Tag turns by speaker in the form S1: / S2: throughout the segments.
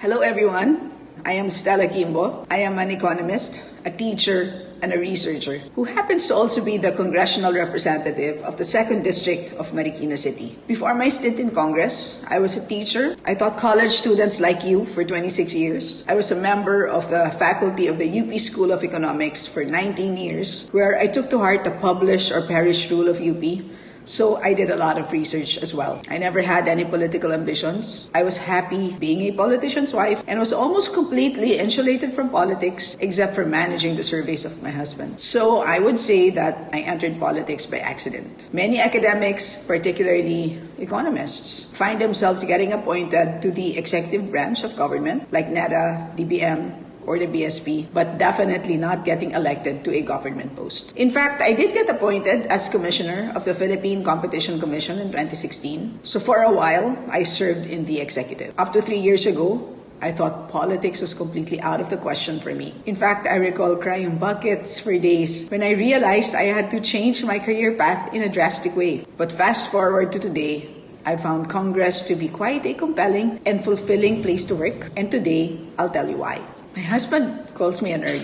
S1: Hello everyone, I am Stella Quimbo. I am an economist, a teacher, and a researcher who happens to also be the congressional representative of the 2nd District of Marikina City. Before my stint in Congress, I was a teacher. I taught college students like you for 26 years. I was a member of the faculty of the UP School of Economics for 19 years, where I took to heart the publish or perish rule of UP. So I did a lot of research as well. I never had any political ambitions. I was happy being a politician's wife and was almost completely insulated from politics except for managing the surveys of my husband. So I would say that I entered politics by accident. Many academics, particularly economists, find themselves getting appointed to the executive branch of government like NEDA, DBM, or the BSP, but definitely not getting elected to a government post. In fact, I did get appointed as commissioner of the Philippine Competition Commission in 2016. So for a while, I served in the executive. Up to 3 years ago, I thought politics was completely out of the question for me. In fact, I recall crying buckets for days when I realized I had to change my career path in a drastic way. But fast forward to today, I found Congress to be quite a compelling and fulfilling place to work. And today, I'll tell you why. My husband calls me a nerd,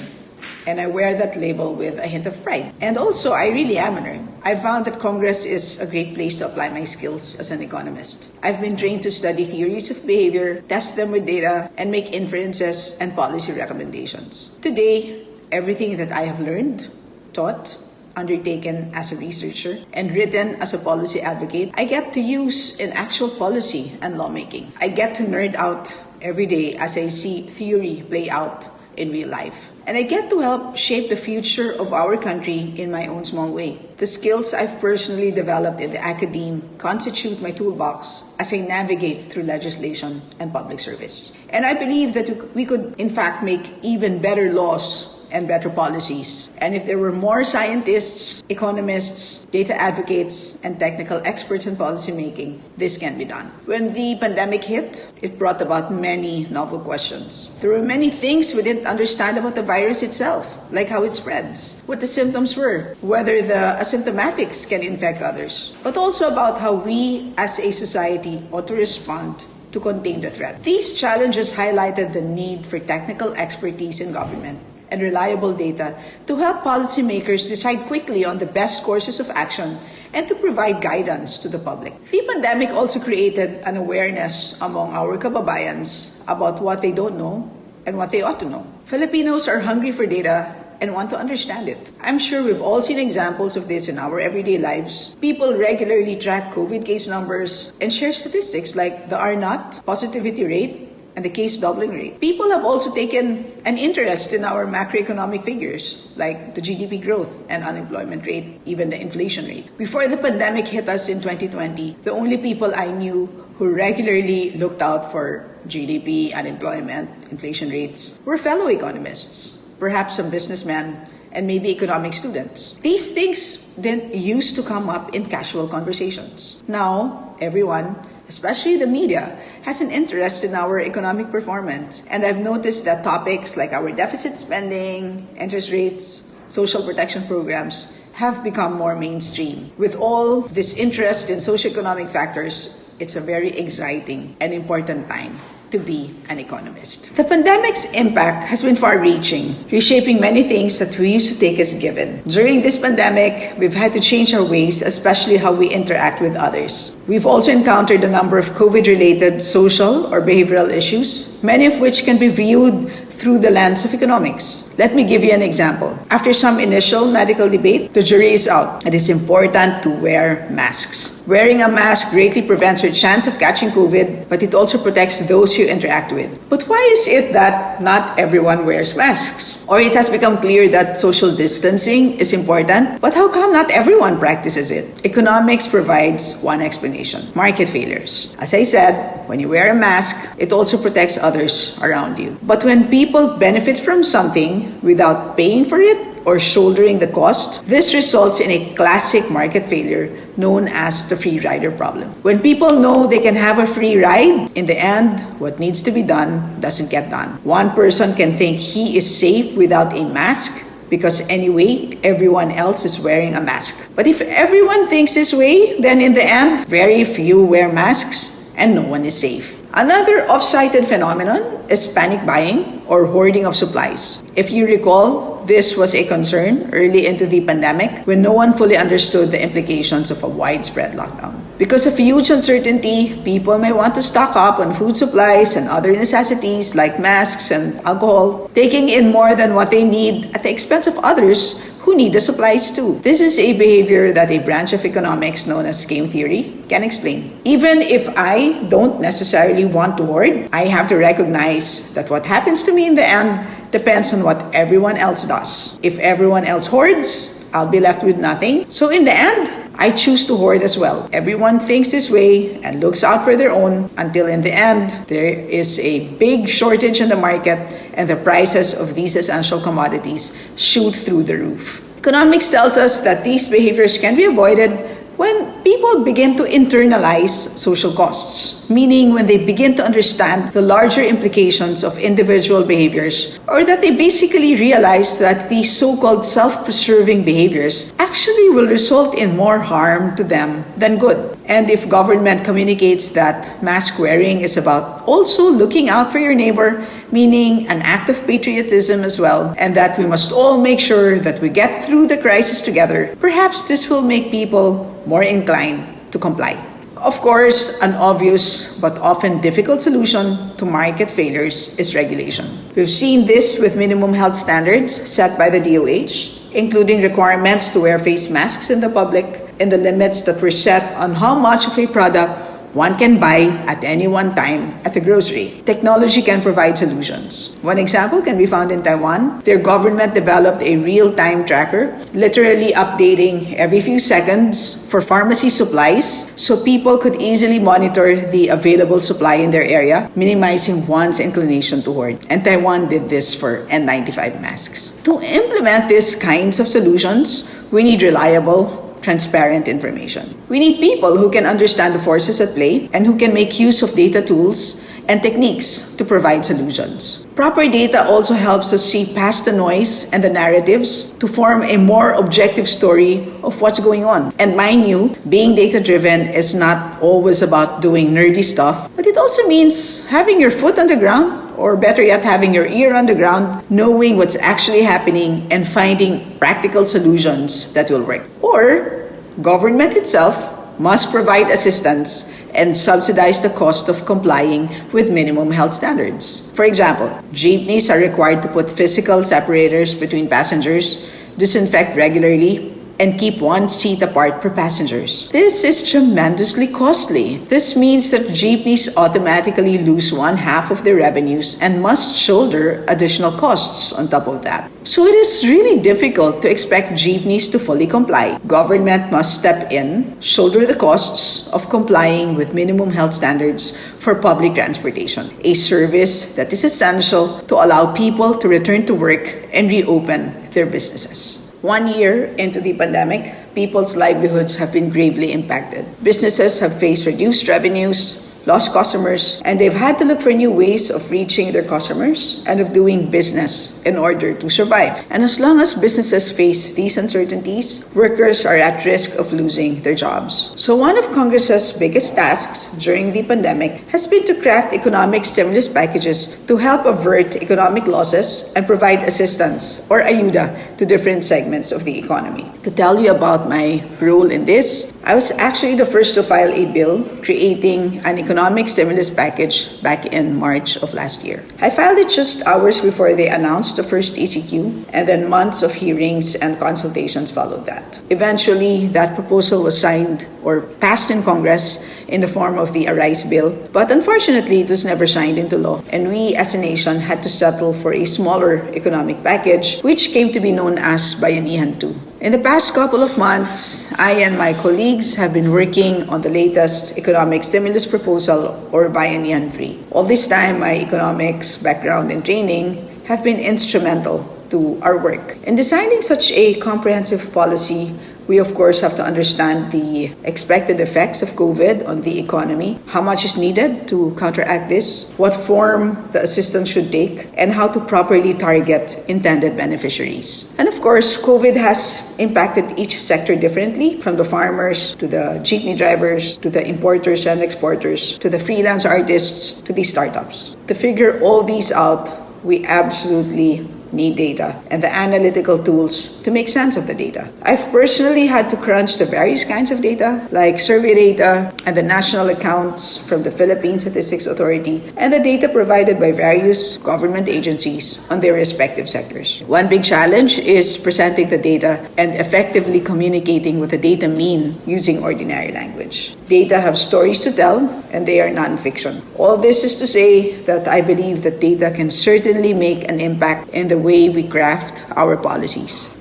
S1: and I wear that label with a hint of pride. And also, I really am a nerd. I found that Congress is a great place to apply my skills as an economist. I've been trained to study theories of behavior, test them with data, and make inferences and policy recommendations. Today, everything that I have learned, taught, undertaken as a researcher, and written as a policy advocate, I get to use in actual policy and lawmaking. I get to nerd out every day as I see theory play out in real life. And I get to help shape the future of our country in my own small way. The skills I've personally developed in the academe constitute my toolbox as I navigate through legislation and public service. And I believe that we could, in fact, make even better laws and better policies. And if there were more scientists, economists, data advocates, and technical experts in policymaking, this can be done. When the pandemic hit, it brought about many novel questions. There were many things we didn't understand about the virus itself, like how it spreads, what the symptoms were, whether the asymptomatics can infect others, but also about how we as a society ought to respond to contain the threat. These challenges highlighted the need for technical expertise in government and reliable data to help policymakers decide quickly on the best courses of action and to provide guidance to the public. The pandemic also created an awareness among our kababayans about what they don't know and what they ought to know. Filipinos are hungry for data and want to understand it. I'm sure we've all seen examples of this in our everyday lives. People regularly track COVID case numbers and share statistics like the R0 positivity rate and the case doubling rate. People have also taken an interest in our macroeconomic figures like the GDP growth and unemployment rate, even the inflation rate. Before the pandemic hit us in 2020, the only people I knew who regularly looked out for GDP, unemployment, inflation rates were fellow economists, perhaps some businessmen, and maybe economic students. These things didn't used to come up in casual conversations. Now, everyone, especially the media, has an interest in our economic performance. And I've noticed that topics like our deficit spending, interest rates, social protection programs have become more mainstream. With all this interest in socioeconomic factors, it's a very exciting and important time to be an economist. The pandemic's impact has been far-reaching, reshaping many things that we used to take as given. During this pandemic, we've had to change our ways, especially how we interact with others. We've also encountered a number of COVID-related social or behavioral issues, many of which can be viewed through the lens of economics. Let me give you an example. After some initial medical debate, the jury is out. It is important to wear masks. Wearing a mask greatly prevents your chance of catching COVID, but it also protects those you interact with. But why is it that not everyone wears masks? Or it has become clear that social distancing is important, but how come not everyone practices it? Economics provides one explanation: market failures. As I said, when you wear a mask, it also protects others around you. But when people benefit from something without paying for it or shouldering the cost, this results in a classic market failure known as the free rider problem. When people know they can have a free ride, in the end, what needs to be done doesn't get done. One person can think he is safe without a mask because anyway, everyone else is wearing a mask. But if everyone thinks this way, then in the end, very few wear masks and no one is safe. Another oft-cited phenomenon is panic buying or hoarding of supplies. If you recall, this was a concern early into the pandemic when no one fully understood the implications of a widespread lockdown. Because of huge uncertainty, people may want to stock up on food supplies and other necessities like masks and alcohol, taking in more than what they need at the expense of others who need the supplies too. This is a behavior that a branch of economics known as game theory can explain. Even if I don't necessarily want to hoard, I have to recognize that what happens to me in the end depends on what everyone else does. If everyone else hoards, I'll be left with nothing. So in the end, I choose to hoard as well. Everyone thinks this way and looks out for their own until in the end, there is a big shortage in the market and the prices of these essential commodities shoot through the roof. Economics tells us that these behaviors can be avoided when people begin to internalize social costs, meaning when they begin to understand the larger implications of individual behaviors, or that they basically realize that these so-called self-preserving behaviors actually will result in more harm to them than good. And if government communicates that mask wearing is about also looking out for your neighbor, meaning an act of patriotism as well, and that we must all make sure that we get through the crisis together, perhaps this will make people more inclined to comply. Of course, an obvious but often difficult solution to market failures is regulation. We've seen this with minimum health standards set by the DOH, including requirements to wear face masks in the public and the limits that were set on how much of a product one can buy at any one time at the grocery. Technology can provide solutions. One example can be found in Taiwan. Their government developed a real-time tracker, literally updating every few seconds for pharmacy supplies, so people could easily monitor the available supply in their area, minimizing one's inclination to hoard. And Taiwan did this for N95 masks. To implement these kinds of solutions, we need reliable, transparent information. We need people who can understand the forces at play and who can make use of data tools and techniques to provide solutions. Proper data also helps us see past the noise and the narratives to form a more objective story of what's going on. And mind you, being data-driven is not always about doing nerdy stuff, but it also means having your foot on the ground, or better yet, having your ear on the ground, knowing what's actually happening and finding practical solutions that will work. Or government itself must provide assistance and subsidize the cost of complying with minimum health standards. For example, jeepneys are required to put physical separators between passengers, disinfect regularly, and keep one seat apart per passengers. This is tremendously costly. This means that jeepneys automatically lose one half of their revenues and must shoulder additional costs on top of that. So it is really difficult to expect jeepneys to fully comply. Government must step in, shoulder the costs of complying with minimum health standards for public transportation, a service that is essential to allow people to return to work and reopen their businesses. 1 year into the pandemic, people's livelihoods have been gravely impacted. Businesses have faced reduced revenues, lost customers, and they've had to look for new ways of reaching their customers and of doing business in order to survive. And as long as businesses face these uncertainties, workers are at risk of losing their jobs. So one of Congress's biggest tasks during the pandemic has been to craft economic stimulus packages to help avert economic losses and provide assistance or ayuda to different segments of the economy. To tell you about my role in this, I was actually the first to file a bill creating an economic stimulus package back in March of last year. I filed it just hours before they announced the first ECQ, and then months of hearings and consultations followed that. Eventually, that proposal was signed or passed in Congress in the form of the Arise Bill, but unfortunately, it was never signed into law, and we as a nation had to settle for a smaller economic package, which came to be known as Bayanihan 2. In the past couple of months, I and my colleagues have been working on the latest economic stimulus proposal, or Bayanihan 3. All this time, my economics background and training have been instrumental to our work. In designing such a comprehensive policy, We, of course, have to understand the expected effects of COVID on the economy, how much is needed to counteract this, what form the assistance should take, and how to properly target intended beneficiaries. And of course, COVID has impacted each sector differently, from the farmers to the jeepney drivers to the importers and exporters to the freelance artists to the startups. To figure all these out, we absolutely need data and the analytical tools to make sense of the data. I've personally had to crunch the various kinds of data, like survey data and the national accounts from the Philippine Statistics Authority and the data provided by various government agencies on their respective sectors. One big challenge is presenting the data and effectively communicating what the data mean using ordinary language. Data have stories to tell, and they are non-fiction. All this is to say that I believe that data can certainly make an impact in the way we craft our policies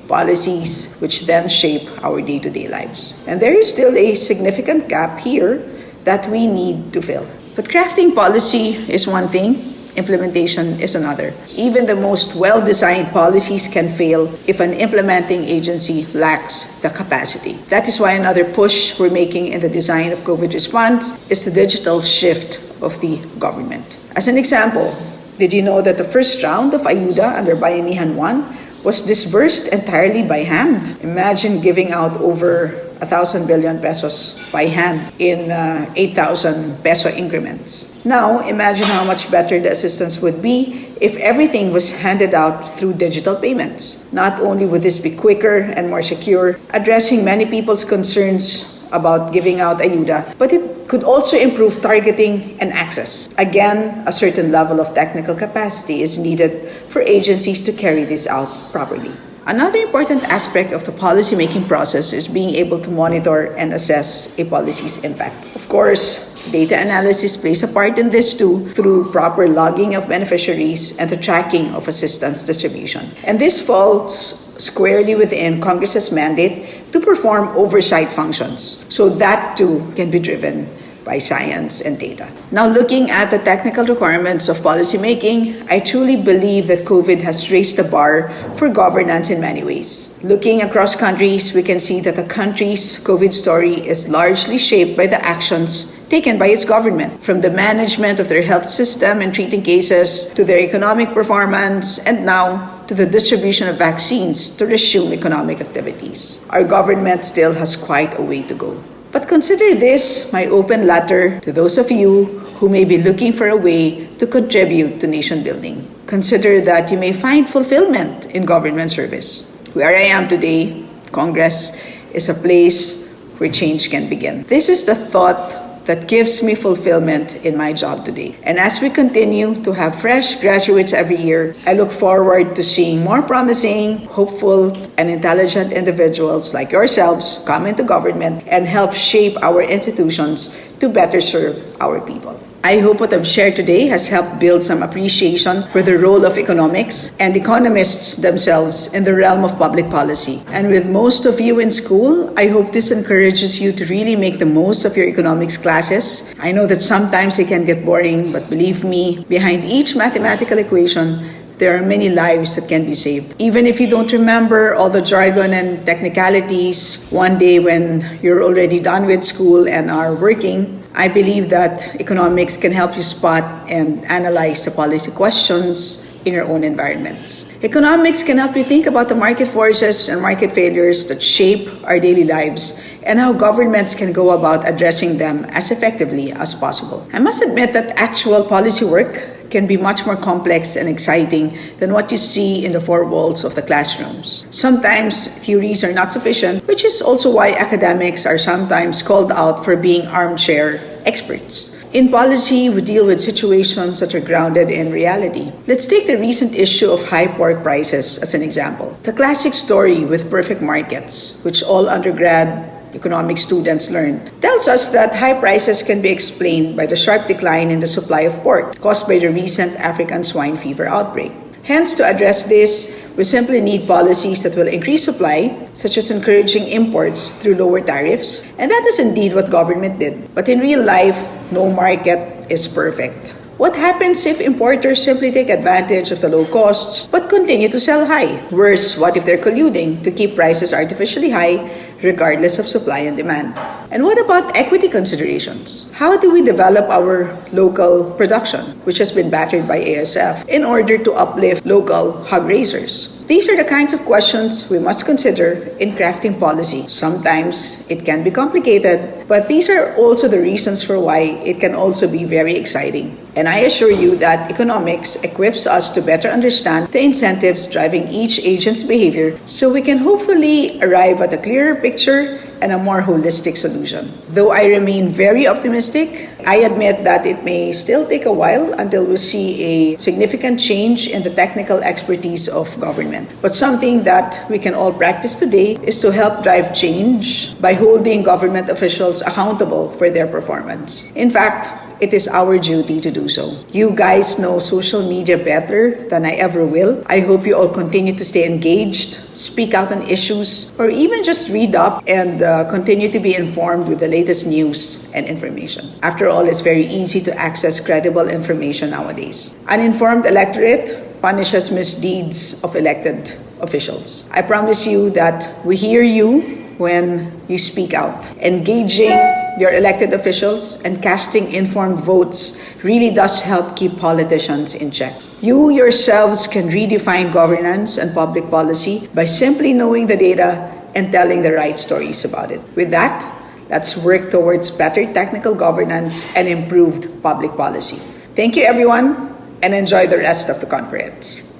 S1: which then shape our day-to-day lives. And there is still a significant gap here that we need to fill. But crafting policy is one thing, implementation is another. Even the most well-designed policies can fail if an implementing agency lacks the capacity. That is why another push we're making in the design of COVID response is the digital shift of the government. As an example, did you know that the first round of ayuda under Bayanihan 1 was disbursed entirely by hand? Imagine giving out over 1,000 billion pesos by hand in 8,000 peso increments. Now, imagine how much better the assistance would be if everything was handed out through digital payments. Not only would this be quicker and more secure, addressing many people's concerns about giving out ayuda, but it could also improve targeting and access. Again, a certain level of technical capacity is needed for agencies to carry this out properly. Another important aspect of the policy-making process is being able to monitor and assess a policy's impact. Of course, data analysis plays a part in this too, through proper logging of beneficiaries and the tracking of assistance distribution. And this falls squarely within Congress's mandate to perform oversight functions, so that too can be driven by science and data. Now, looking at the technical requirements of policymaking, I truly believe that COVID has raised the bar for governance in many ways. Looking across countries, we can see that the country's COVID story is largely shaped by the actions taken by its government, from the management of their health system and treating cases, to their economic performance, and now to the distribution of vaccines to resume economic activities. Our government still has quite a way to go. But consider this my open letter to those of you who may be looking for a way to contribute to nation building. Consider that you may find fulfillment in government service. Where I am today, Congress is a place where change can begin. This is the thought that gives me fulfillment in my job today. And as we continue to have fresh graduates every year, I look forward to seeing more promising, hopeful, and intelligent individuals like yourselves come into government and help shape our institutions to better serve our people. I hope what I've shared today has helped build some appreciation for the role of economics and economists themselves in the realm of public policy. And with most of you in school, I hope this encourages you to really make the most of your economics classes. I know that sometimes they can get boring, but believe me, behind each mathematical equation, there are many lives that can be saved. Even if you don't remember all the jargon and technicalities, one day when you're already done with school and are working, I believe that economics can help you spot and analyze the policy questions in your own environments. Economics can help you think about the market forces and market failures that shape our daily lives and how governments can go about addressing them as effectively as possible. I must admit that actual policy work can be much more complex and exciting than what you see in the four walls of the classrooms. Sometimes theories are not sufficient, which is also why academics are sometimes called out for being armchair experts. In policy, we deal with situations that are grounded in reality. Let's take the recent issue of high pork prices as an example. The classic story with perfect markets, which all undergrad economics students learned, tells us that high prices can be explained by the sharp decline in the supply of pork caused by the recent African swine fever outbreak. Hence, to address this, we simply need policies that will increase supply, such as encouraging imports through lower tariffs, and that is indeed what government did. But in real life, no market is perfect. What happens if importers simply take advantage of the low costs but continue to sell high? Worse, what if they're colluding to keep prices artificially high regardless of supply and demand. And what about equity considerations? How do we develop our local production, which has been battered by ASF, in order to uplift local hog raisers? These are the kinds of questions we must consider in crafting policy. Sometimes it can be complicated, but these are also the reasons for why it can also be very exciting. And I assure you that economics equips us to better understand the incentives driving each agent's behavior so we can hopefully arrive at a clearer picture and a more holistic solution. Though I remain very optimistic, I admit that it may still take a while until we see a significant change in the technical expertise of government. But something that we can all practice today is to help drive change by holding government officials accountable for their performance. In fact, it is our duty to do so. You guys know social media better than I ever will. I hope you all continue to stay engaged, speak out on issues, or even just read up and continue to be informed with the latest news and information. After all, it's very easy to access credible information nowadays. Uninformed electorate punishes misdeeds of elected officials. I promise you that we hear you when you speak out. Engaging your elected officials and casting informed votes really does help keep politicians in check. You yourselves can redefine governance and public policy by simply knowing the data and telling the right stories about it. With that, let's work towards better technical governance and improved public policy. Thank you, everyone, and enjoy the rest of the conference.